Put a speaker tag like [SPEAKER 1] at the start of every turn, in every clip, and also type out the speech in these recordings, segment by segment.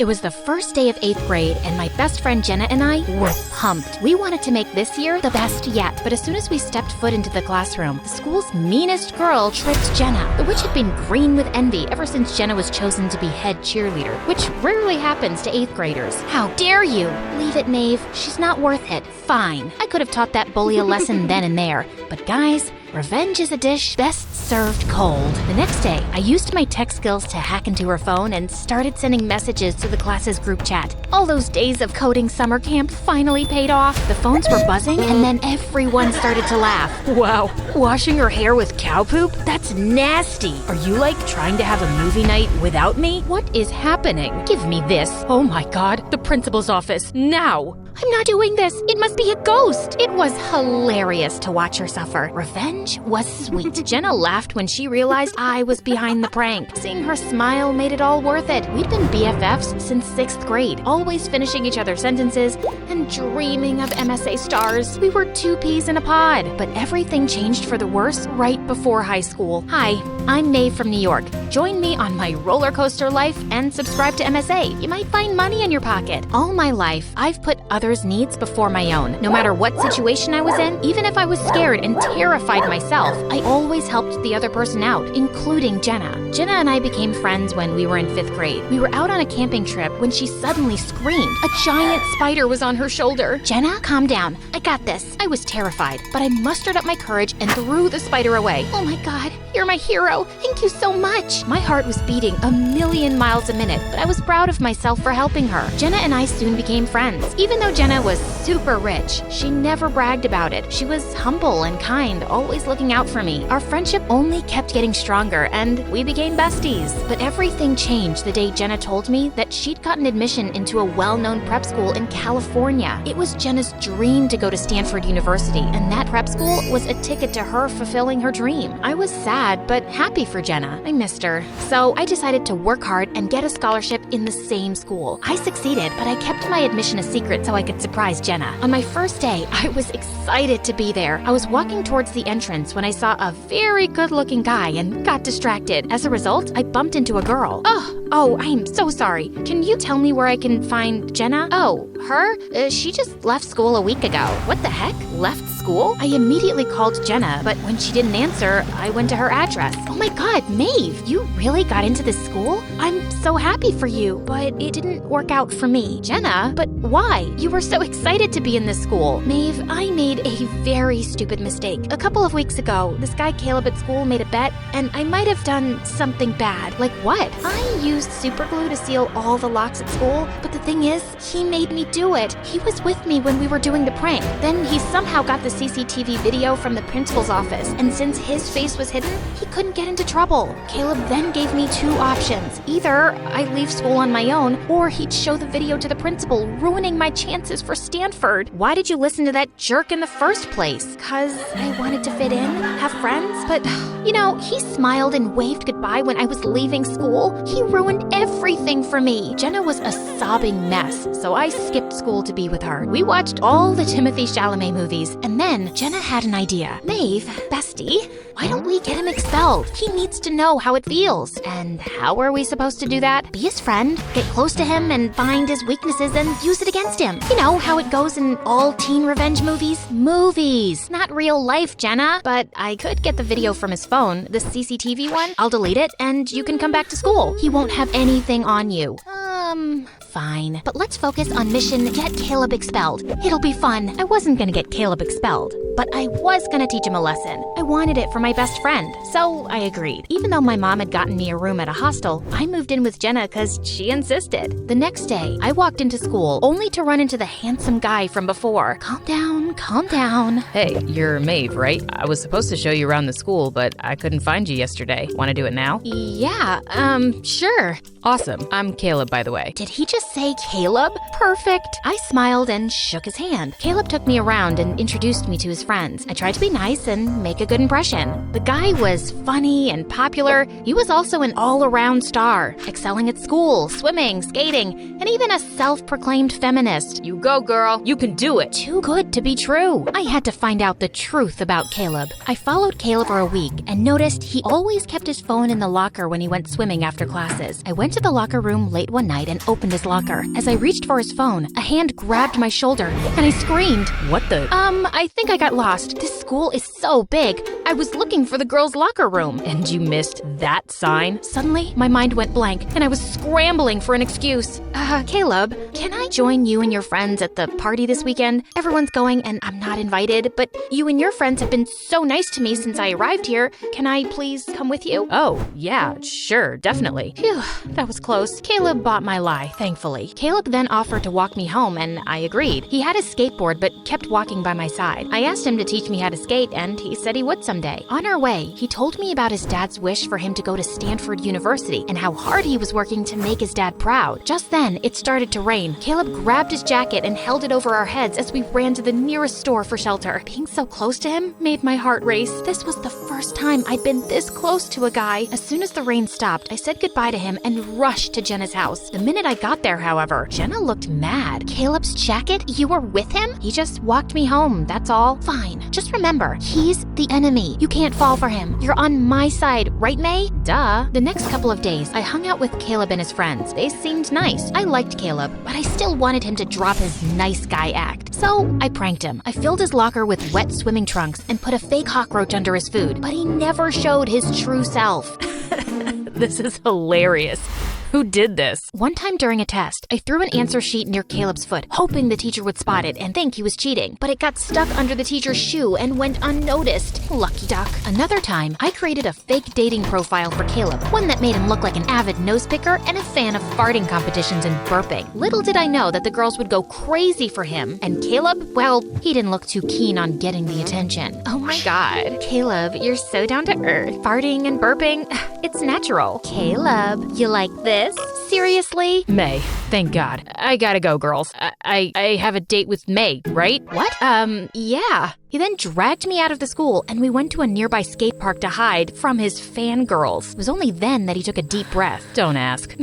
[SPEAKER 1] It was the first day of 8th grade, and my best friend Jenna and I were pumped. We wanted to make this year the best yet, but as soon as we stepped foot into the classroom, the school's meanest girl tripped Jenna. The witch had been green with envy ever since Jenna was chosen to be head cheerleader, which rarely happens to 8th graders. How dare you? Leave it, Maeve. She's not worth it. Fine. I could have taught that bully a lesson then and there, but guys, revenge is a dish best served cold. The next day, I used my tech skills to hack into her phone and started sending messages to the class's group chat. All those days of coding summer camp finally paid off. The phones were buzzing and then everyone started to laugh. Wow, washing her hair with cow poop? That's nasty. Are you like trying to have a movie night without me? What is happening? Give me this. Oh my god, the principal's office, now! I'm not doing this. It must be a ghost. It was hilarious to watch her suffer. Revenge was sweet. Jenna laughed when she realized I was behind the prank. Seeing her smile made it all worth it. We'd been BFFs since 6th grade, always finishing each other's sentences and dreaming of MSA stars. We were two peas in a pod. But everything changed for the worse right before high school. Hi, I'm Maeve from New York. Join me on my roller coaster life and subscribe to MSA. You might find money in your pocket. All my life, I've put others' needs before my own. No matter what situation I was in, even if I was scared and terrified myself, I always helped the other person out, including Jenna. Jenna and I became friends when we were in 5th grade. We were out on a camping trip when she suddenly screamed. A giant spider was on her shoulder. Jenna, calm down. I got this. I was terrified, but I mustered up my courage and threw the spider away. Oh my god, you're my hero. Thank you so much. My heart was beating a million miles a minute, but I was proud of myself for helping her. Jenna and I soon became friends. Even though Jenna was super rich, she never bragged about it. She was humble and kind, always looking out for me. Our friendship only kept getting stronger, and we became besties. But everything changed the day Jenna told me that she'd gotten admission into a well-known prep school in California. It was Jenna's dream to go to Stanford University, and that prep school was a ticket to her fulfilling her dream. I was sad, but happy for Jenna. I missed her. So I decided to work hard and get a scholarship in the same school. I succeeded, but I kept my admission a secret so I could surprise Jenna. On my first day, I was excited to be there. I was walking towards the entrance when I saw a very good-looking guy and got distracted. As a result, I bumped into a girl. Oh, I'm so sorry. Can you tell me where I can find Jenna? Oh, her? She just left school a week ago. What the heck? Left school? I immediately called Jenna, but when she didn't answer, I went to her address. Oh my god, Maeve, you really got into this school? I'm so happy for you, but it didn't work out for me. Jenna, but why? You were so excited to be in this school. Maeve, I made a very stupid mistake. A couple of weeks ago, this guy Caleb at school made a bet, and I might have done something bad. Like what? I used super glue to seal all the locks at school, but the thing is, he made me do it. He was with me when we were doing the prank. Then he somehow got the CCTV video from the principal's office, and since his face was hidden, he couldn't get into trouble. Caleb then gave me two options. Either I leave school on my own, or he'd show the video to the principal, ruining my chances for Stanford. Why did you listen to that jerk in the first place? 'Cause I wanted to fit in, have friends, but you know, he smiled and waved goodbye when I was leaving school. He ruined everything for me. Jenna was a sobbing mess, so I skipped school to be with her. We watched all the Timothée Chalamet movies, and then Jenna had an idea. Maeve, bestie, why don't we get him expelled? He needs to know how it feels. And how are we supposed to do that? Be his friend, get close to him, and find his weaknesses and use it against him. You know how it goes in all teen revenge movies? Movies, not real life, Jenna. But I could get the video from his phone, the CCTV one. I'll delete it, and you can come back to school. He won't have anything on you. Fine. But let's focus on mission get Caleb expelled. It'll be fun. I wasn't gonna get Caleb expelled, but I was gonna teach him a lesson. I wanted it for my best friend, so I agreed. Even though my mom had gotten me a room at a hostel, I moved in with Jenna because she insisted. The next day, I walked into school only to run into the handsome guy from before. Calm down, calm down.
[SPEAKER 2] Hey, you're Maeve, right? I was supposed to show you around the school, but I couldn't find you yesterday. Want to do it now?
[SPEAKER 1] Yeah, sure.
[SPEAKER 2] Awesome. I'm Caleb, by the way.
[SPEAKER 1] Did he just say Caleb? Perfect. I smiled and shook his hand. Caleb took me around and introduced me to his his friends. I tried to be nice and make a good impression. The guy was funny and popular. He was also an all-around star, excelling at school, swimming, skating, and even a self-proclaimed feminist.
[SPEAKER 2] You go, girl. You can do it.
[SPEAKER 1] Too good to be true. I had to find out the truth about Caleb. I followed Caleb for a week and noticed he always kept his phone in the locker when he went swimming after classes. I went to the locker room late one night and opened his locker. As I reached for his phone, a hand grabbed my shoulder and I screamed.
[SPEAKER 2] What the?
[SPEAKER 1] I think I got lost. This school is so big. I was looking for the girls' locker room.
[SPEAKER 2] And you missed that sign?
[SPEAKER 1] Suddenly, my mind went blank and I was scrambling for an excuse. Caleb, can I join you and your friends at the party this weekend? Everyone's going and I'm not invited, but you and your friends have been so nice to me since I arrived here. Can I please come with you?
[SPEAKER 2] Oh, yeah, sure, definitely.
[SPEAKER 1] Phew, that was close. Caleb bought my lie, thankfully. Caleb then offered to walk me home and I agreed. He had a skateboard but kept walking by my side. I asked him to teach me how to skate and he said he would someday. On our way, he told me about his dad's wish for him to go to Stanford University and how hard he was working to make his dad proud. Just then, it started to rain. Caleb grabbed his jacket and held it over our heads as we ran to the nearest store for shelter. Being so close to him made my heart race. This was the first time I'd been this close to a guy. As soon as the rain stopped, I said goodbye to him and rushed to Jenna's house. The minute I got there, however, Jenna looked mad. Caleb's jacket? You were with him? He just walked me home, that's all. Fine. Just remember, he's the enemy. You can't fall for him. You're on my side, right, May? Duh. The next couple of days, I hung out with Caleb and his friends. They seemed nice. I liked Caleb, but I still wanted him to drop his nice guy act. So I pranked him. I filled his locker with wet swimming trunks and put a fake cockroach under his food, but he never showed his true self.
[SPEAKER 2] This is hilarious. Who did this?
[SPEAKER 1] One time during a test, I threw an answer sheet near Caleb's foot, hoping the teacher would spot it and think he was cheating. But it got stuck under the teacher's shoe and went unnoticed. Lucky duck. Another time, I created a fake dating profile for Caleb, one that made him look like an avid nose picker and a fan of farting competitions and burping. Little did I know that the girls would go crazy for him. And Caleb, well, he didn't look too keen on getting the attention. Oh my god. Caleb, you're so down to earth. Farting and burping, it's natural. Caleb, you like this? Seriously?
[SPEAKER 2] May, thank God. I gotta go, girls. I have a date with May, right?
[SPEAKER 1] What? Yeah. He then dragged me out of the school and we went to a nearby skate park to hide from his fangirls. It was only then that he took a deep breath.
[SPEAKER 2] Don't ask.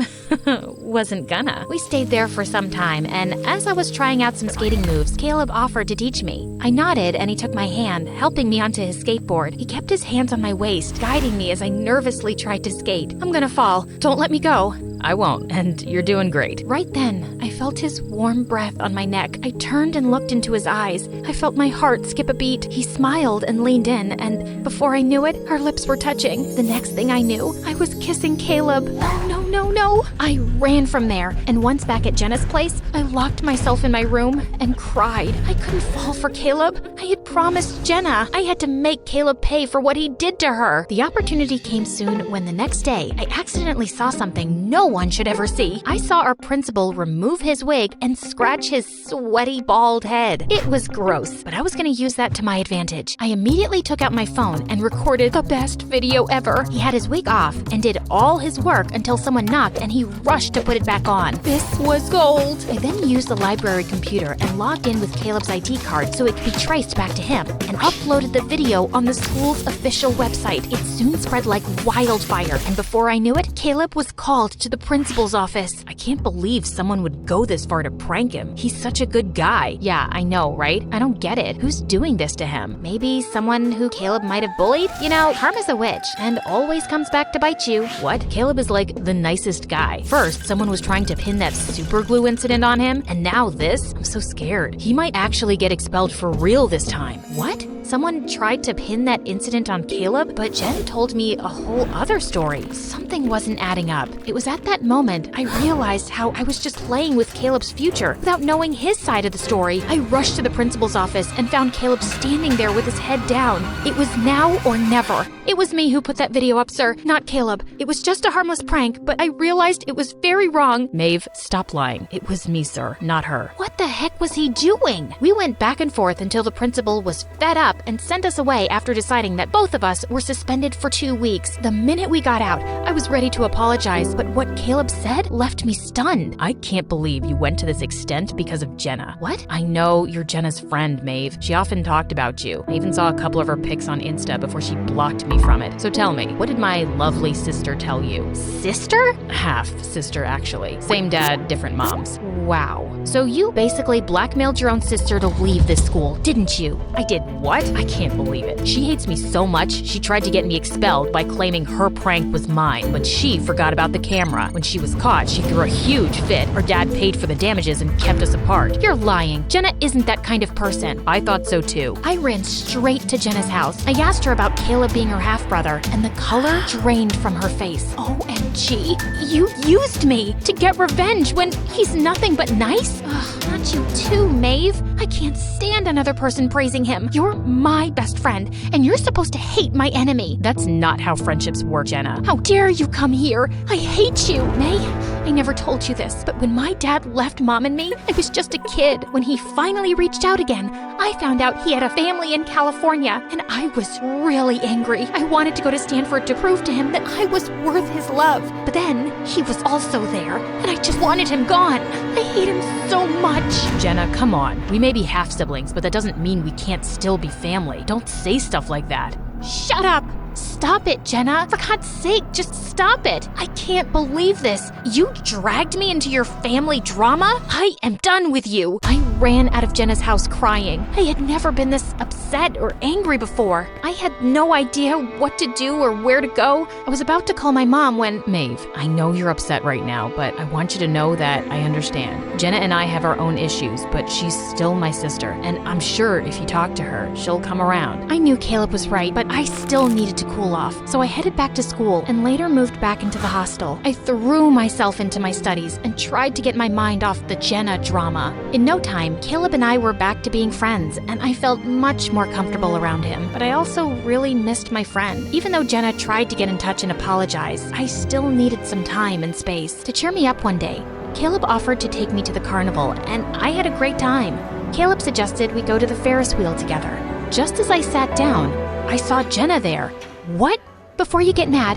[SPEAKER 2] Wasn't gonna.
[SPEAKER 1] We stayed there for some time, and as I was trying out some skating moves, Caleb offered to teach me. I nodded and he took my hand, helping me onto his skateboard. He kept his hands on my waist, guiding me as I nervously tried to skate. I'm gonna fall. Don't let me go.
[SPEAKER 2] I won't, and you're doing great.
[SPEAKER 1] Right then, I felt his warm breath on my neck. I turned and looked into his eyes. I felt my heart skip a beat. He smiled and leaned in, and before I knew it, our lips were touching. The next thing I knew, I was kissing Caleb. No, no, no. I ran from there, and once back at Jenna's place, I locked myself in my room and cried. I couldn't fall for Caleb. I had promised Jenna. I had to make Caleb pay for what he did to her. The opportunity came soon when the next day, I accidentally saw something no one should ever see. I saw our principal remove his wig and scratch his sweaty bald head. It was gross, but I was gonna use that to my advantage. I immediately took out my phone and recorded the best video ever. He had his wig off and did all his work until someone knocked and he rushed to put it back on. This was gold. I then used the library computer and logged in with Caleb's ID card so it could be traced back to him and uploaded the video on the school's official website. It soon spread like wildfire, and before I knew it, Caleb was called to the principal's office.
[SPEAKER 2] I can't believe someone would go this far to prank him. He's such a good guy.
[SPEAKER 1] Yeah, I know, right? I don't get it. Who's doing this to him? Maybe someone who Caleb might have bullied? You know, karma's a witch and always comes back to bite you.
[SPEAKER 2] What? Caleb is like the nicest guy. First, someone was trying to pin that super glue incident on him, and now this? I'm so scared. He might actually get expelled for real this time.
[SPEAKER 1] What? Someone tried to pin that incident on Caleb, but Jen told me a whole other story. Something wasn't adding up. It was at that moment I realized how I was just playing with Caleb's future without knowing his side of the story. I rushed to the principal's office and found Caleb standing there with his head down. It was now or never. It was me who put that video up, sir, not Caleb. It was just a harmless prank, but I realized it was very wrong.
[SPEAKER 2] Maeve, stop lying. It was me, sir, not her.
[SPEAKER 1] What the heck was he doing? We went back and forth until the principal was fed up up and sent us away after deciding that both of us were suspended for 2 weeks. The minute we got out, I was ready to apologize, but what Caleb said left me stunned.
[SPEAKER 2] I can't believe you went to this extent because of Jenna.
[SPEAKER 1] What?
[SPEAKER 2] I know you're Jenna's friend, Maeve. She often talked about you. I even saw a couple of her pics on Insta before she blocked me from it. So tell me, what did my lovely sister tell you?
[SPEAKER 1] Sister?
[SPEAKER 2] Half sister, actually. Same dad, different moms.
[SPEAKER 1] Wow. So you basically blackmailed your own sister to leave this school, didn't you?
[SPEAKER 2] I did what? I can't believe it. She hates me so much, she tried to get me expelled by claiming her prank was mine, but she forgot about the camera. When she was caught, she threw a huge fit. Her dad paid for the damages and kept us apart.
[SPEAKER 1] You're lying. Jenna isn't that kind of person.
[SPEAKER 2] I thought so too.
[SPEAKER 1] I ran straight to Jenna's house. I asked her about Caleb being her half-brother, and the color drained from her face. OMG. You used me to get revenge when he's nothing but nice? Ugh, not you too, Maeve. I can't stand another person praising him. You're my best friend, and you're supposed to hate my enemy.
[SPEAKER 2] That's not how friendships work, Jenna.
[SPEAKER 1] How dare you come here? I hate you, May. I never told you this, but when my dad left Mom and me, I was just a kid. When he finally reached out again, I found out he had a family in California, and I was really angry. I wanted to go to Stanford to prove to him that I was worth his love. But then, he was also there, and I just wanted him gone. I hate him so much.
[SPEAKER 2] Jenna, come on. We may be half-siblings, but that doesn't mean we can't still be family. Don't say stuff like that.
[SPEAKER 1] Shut up! Stop it, Jenna. For God's sake, just stop it. I can't believe this. You dragged me into your family drama? I am done with you. I ran out of Jenna's house crying. I had never been this upset or angry before. I had no idea what to do or where to go. I was about to call my mom when...
[SPEAKER 2] Maeve, I know you're upset right now, but I want you to know that I understand. Jenna and I have our own issues, but she's still my sister, and I'm sure if you talk to her, she'll come around.
[SPEAKER 1] I knew Caleb was right, but I still needed to cool off, so I headed back to school and later moved back into the hostel. I threw myself into my studies and tried to get my mind off the Jenna drama. In no time, Caleb and I were back to being friends, and I felt much more comfortable around him. But I also really missed my friend. Even though Jenna tried to get in touch and apologize, I still needed some time and space. To cheer me up one day, Caleb offered to take me to the carnival, and I had a great time. Caleb suggested we go to the Ferris wheel together. Just as I sat down, I saw Jenna there. What? Before you get mad,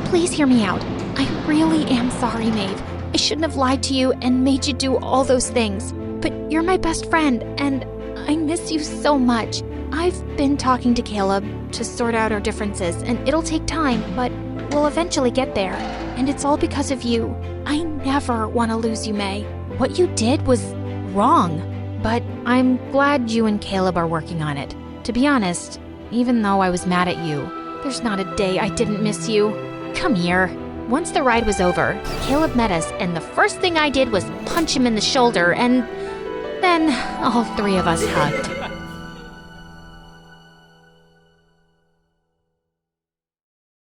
[SPEAKER 1] please hear me out. I really am sorry, Maeve. I shouldn't have lied to you and made you do all those things. But you're my best friend, and I miss you so much. I've been talking to Caleb to sort out our differences, and it'll take time, but we'll eventually get there. And it's all because of you. I never want to lose you, May. What you did was wrong, but I'm glad you and Caleb are working on it. To be honest, even though I was mad at you, there's not a day I didn't miss you. Come here. Once the ride was over, Caleb met us, and the first thing I did was punch him in the shoulder, and then all three of us hugged.